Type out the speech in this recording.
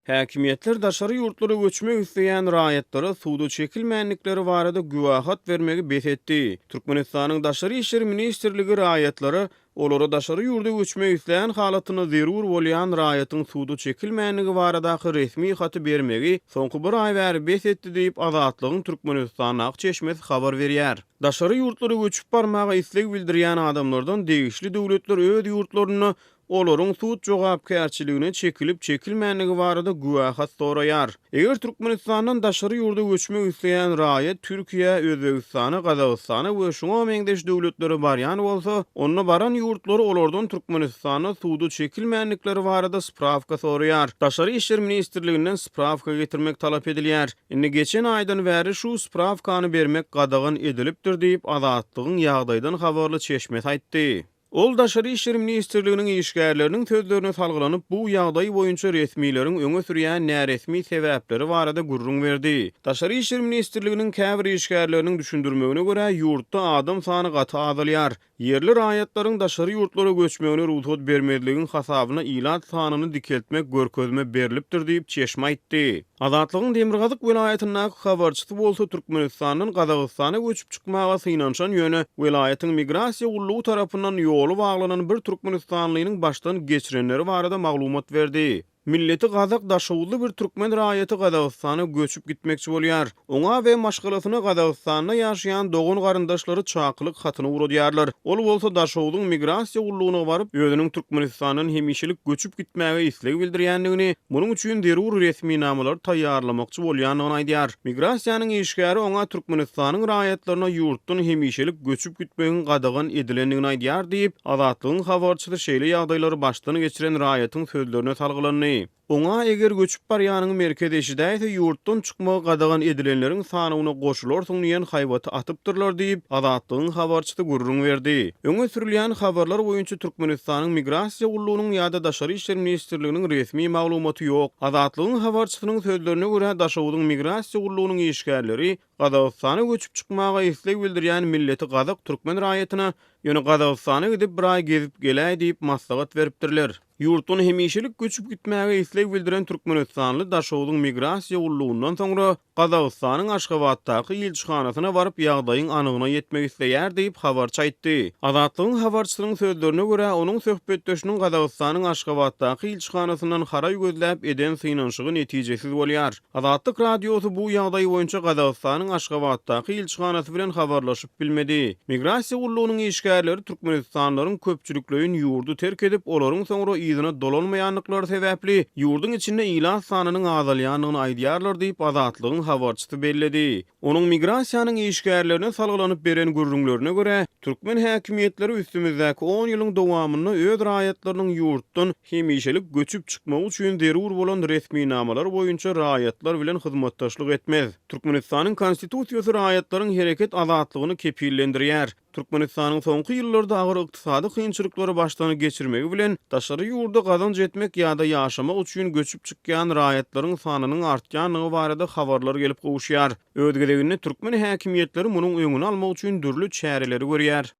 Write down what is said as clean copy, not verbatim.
Häkimiýetler daşary ýurtlara göçmek isleýän raýatlary suwda çekilmänlikleri barada güwahat bermegi besetdi. Türkmenistanyň daşary işleri ministrligi raýatlary olara daşary ýurda göçmek isleýän halatyna zerur bolýan raýatyň suwda çekilmänligi baradaky resmi haty bermegi soňky bir ay bäri besetdi diýip Azatlygyň Türkmenistan ak çeşmesi habar berýär. Daşary ýurtlara göçüp barmagy isleg bildirýän adamlardan degişli döwletler öz ýurtlaryny olaryň suwut jogapkärçiligine çekilip çekilmänligi barada güwahat soraýar. Eger Türkmenistandan daşary ýurda göçmek isleýän raýat Türkiýe, Özbegistana, Gazagystana we şoňa meňdeş döwletlere barýan bolsa, onda baran ýurtlary olardan Türkmenistana suwda çekilmänlikleri barada sprawka soraýar. Daşary işler ministrliginden sprawka getirmek talap edilýär. Indi geçen aýdan bäri şu sprawkany bermek gadagyn edilipdir diýip Azatlygyň ýagdaýdan habarly çeşmesi aýtdy. Ol daşary işler ministrliginiň işgärleriniň sözlerine salgylanyp bu ýagdaý boýunça resmiýetiň öňe sürýän näresmi sebäpleri barada gurrun berdi. Daşary işler ministrliginiň käbir işgärleriniň düşündirmegine görä ýurtda adam sany gaty azalýar. Yerli raýatlaryň daşary ýurtlara göçmegine ruhsat bermedliginiň hasabyna ilat sanyny dikeltmek görkezme berilipdir diýip çeşme aýtdy. Azatlygyň Demirgazyk welaýatynyň habarçysy bolsa Türkmenistanyň Gazagystana göçüp çykmaga synanşan ýöne welaýatyň migrasiýa gullugy tarapyndan ýoly baglanan bir Türkmenistanlynyň başdan geçirenleri barada maglumat berdi. Milleti Gazak daşawly bir türkmen raýaty Gazagystana göçüp gitmekçi bolýar. Oňa we maşgalasyna Gazagystanda ýaşaýan dogun garyndaşlary çakylyk hatyny uradýarlar. Ol bolsa daşawlyň migrasiýa gullugyna baryp özüniň Türkmenistanyň hemişelik göçüp gitmäge isleg bildirýändigini, munyň üçin zerur resmi namalar taýýarlamakçy bolýanyny aýdýar. Migrasiýanyň işgäri oňa Türkmenistanyň raýatlaryna ýurtdan hemişelik göçüp gitmegiň gadagyn edilendigini aýdýar diýip Azatlygyň habarçysy şeýle ýagdaýlary başdan geçiren raýatyň sözlerine salgylany. Oňa eger göçüp barýanyň merkezdeşidäýse ýurtdan çykmagy gadagyn edilenleriň sanyna goşularsyň diýen haýbaty atypdyrlar diýip Azatlygyň habarçysy gurrun berdi. Öňe sürilýän habarlar boýunça Türkmenistanyň migrasiýa gullugynyň ýa-da daşary işler ministrliginiň resmi maglumaty ýok. Azatlygyň habarçysynyň sözlerine görä daşawyň migrasiýa gullugynyň işgärleri Gazagystana göçüp çykmaga isleg bildirýän milleti Gazak türkmen raýatyna ýöne Gazagystana gidip bir ay gezip gelä diýip maslahat beripdirler. Ýurtdan hemişelik göçüp gitmäge isleg bildiren Türkmenistanly daşawyň migrasiýa gullugundan soňra Gazagystanyň Aşgabatdaky ilçihanasyna baryp ýagdaýyň anygyna ýetmek isleýär diýip habarçy aýtdy. Azatlygyň habarçysynyň sözlerine görä onuň söhbetdeşiniň Gazagystanyň Aşgabatdaky ilçihanasyndan haray gözläp eden synanşygy netijesiz bolýar. Azatlyk radiosu bu ýagdaý boýunça Gazagystanyň Aşgabatdaky ilçihanasy bilen habarlaşyp bilmedi. Migrasiýa gullugynyň işgärleri Türkmenistanlaryň köpçülikleýin ýurdu terk edip olaryň soňra ýygyna dolanmaýanlyklary sebäpli ýurdun içinde ilan sanynyň azalýanyny aýdýarlar diýip Azatlygyň habarçysy belledi. Onuň migrasiýanyň işgärlerine salgylanyp beren gurrunlaryna görä, türkmen häkimiýetleri üstümizdäki 10 ýylyň dowamyny öz raýatlarynyň ýurtdan hemişelik göçüp çykmagy üçin zerur bolan resmi namalar boýunça raýatlar bilen hyzmatdaşlyk etmez. Türkmenistanyň konstitusiýasy raýatlaryň hereket azatlygyny kepillendirýär. Türkmenistanyň soňky ýyllarda agyr ykdysady kynçylyklary başdan geçirmegi bilen daşary ýurda gazanç etmek ýa-da ýaşamak üçin göçüp çykýan raýatlaryň sanynyň artýanyny barada habarlar gelip gowuşýar. Ödgelegini türkmen häkimiýetleri munyň öňüni almak üçin dürli çäreleri görýär.